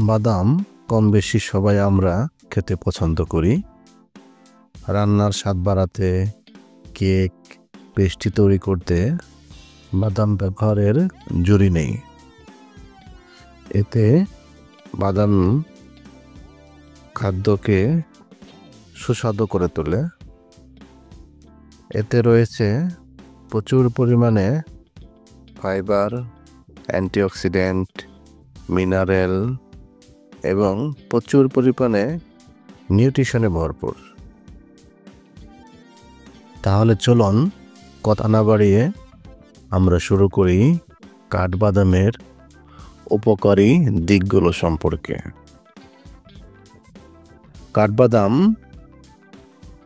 বাদাম কম বেশি সবাই আমরা খেতে পছন্দ করি। রান্নার স্বাদ বাড়াতে, কেক, পেস্ট্রি তৈরি করতে বাদাম ব্যবহারের জুড়ি নেই। এতে বাদাম খাদ্যকে সুস্বাদু করে তোলে। এতে রয়েছে প্রচুর পরিমাণে ফাইবার, অ্যান্টিঅক্সিডেন্ট, মিনারেল এবং প্রচুর পরিমাণে নিউট্রিশনে ভরপুর। তাহলে চলুন কথা না বাড়িয়ে আমরা শুরু করি কাঠবাদামের উপকারী দিকগুলো সম্পর্কে। কাঠবাদাম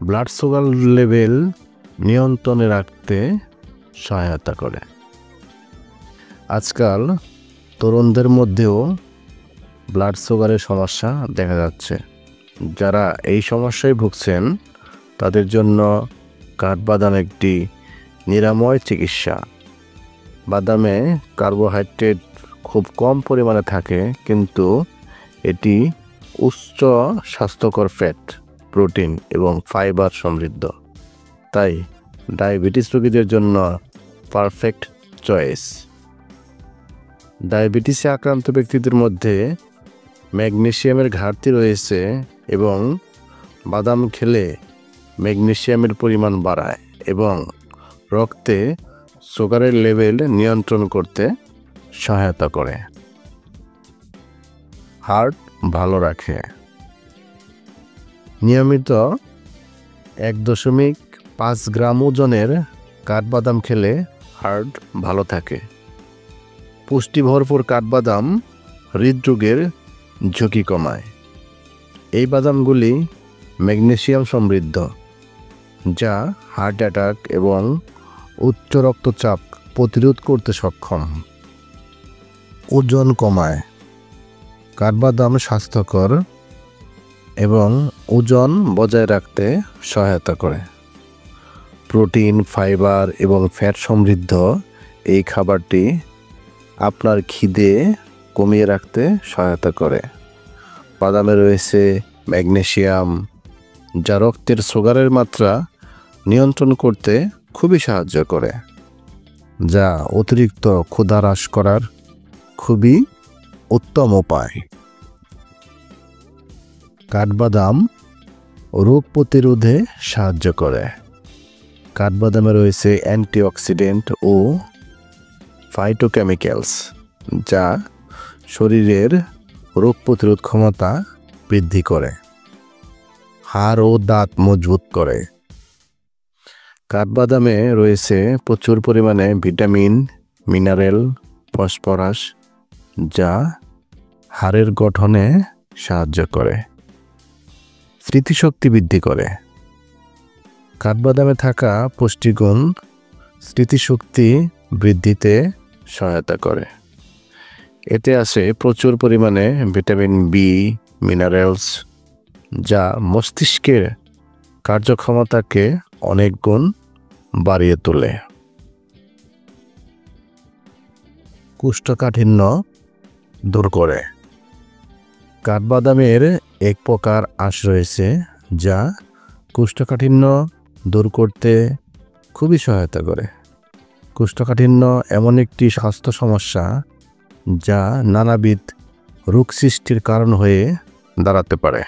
ব্লাড সুগার লেভেল নিয়ন্ত্রণে রাখতে সহায়তা করে। আজকাল তরুণদের মধ্যেও ব্লাড সুগারের সমস্যা দেখা যাচ্ছে। যারা এই সমস্যায় ভুগছেন তাদের জন্য কাঠবাদাম একটি নিরাময় চিকিৎসা। বাদামে কার্বোহাইড্রেট খুব কম পরিমাণে থাকে, কিন্তু এটি উচ্চ স্বাস্থ্যকর ফ্যাট, প্রোটিন এবং ফাইবার সমৃদ্ধ। তাই ডায়াবেটিস রোগীদের জন্য পারফেক্ট চয়েস। ডায়াবেটিসে আক্রান্ত ব্যক্তিদের মধ্যে ম্যাগনেসিয়ামের ঘাটতি রয়েছে এবং বাদাম খেলে ম্যাগনেসিয়ামের পরিমাণ বাড়ায় এবং রক্তে সুগারের লেভেল নিয়ন্ত্রণ করতে সহায়তা করে। হার্ট ভালো রাখে। নিয়মিত 1.5 গ্রাম ওজনের কাঠবাদাম খেলে হার্ট ভালো থাকে। পুষ্টি ভরপুর কাঠবাদাম হৃদরোগের ঝুঁকি কমায়। এই বাদামগুলি ম্যাগনেসিয়াম সমৃদ্ধ, যা হার্ট অ্যাটাক এবং উচ্চ রক্তচাপ প্রতিরোধ করতে সক্ষম। ওজন কমায়। কাঠবাদাম স্বাস্থ্যকর এবং ওজন বজায় রাখতে সহায়তা করে। প্রোটিন, ফাইবার এবং ফ্যাট সমৃদ্ধ এই খাবারটি আপনার খিদে কমিয়ে রাখতে সহায়তা করে। বাদামে রয়েছে ম্যাগনেসিয়াম, যা রক্তের সুগারের মাত্রা নিয়ন্ত্রণ করতে খুবই সাহায্য করে, যা অতিরিক্ত ক্ষুধা হ্রাস করার খুবই উত্তম উপায়। কাঠবাদাম রোগ প্রতিরোধে সাহায্য করে। কাঠবাদামে রয়েছে অ্যান্টিঅক্সিডেন্ট ও ফাইটোকেমিক্যালস, যা শরীরের রোগ প্রতিরোধ ক্ষমতা বৃদ্ধি করে, হাড় ও দাঁত মজবুত করে। কাঠবাদামে রয়েছে প্রচুর পরিমাণে ভিটামিন, মিনারেল, ফসফরাস, যা হাড়ের গঠনে সাহায্য করে, স্মৃতিশক্তি বৃদ্ধি করে। কাঠবাদামে থাকা পুষ্টিগুণ স্মৃতিশক্তি বৃদ্ধিতে সহায়তা করে। এতে আছে প্রচুর পরিমাণে ভিটামিন বি, মিনারেলস, যা মস্তিষ্কের কার্যক্ষমতাকে অনেক গুণ বাড়িয়ে তোলে। কোষ্ঠকাঠিন্য দূর করে। কাঠবাদামের এক প্রকার আঁশ রয়েছে যা কোষ্ঠকাঠিন্য দূর করতে খুবই সহায়তা করে। কোষ্ঠকাঠিন্য এমন একটি স্বাস্থ্য সমস্যা যা নানাবিধ রোগ সৃষ্টির কারণ হয়ে দাঁড়াতে পারে।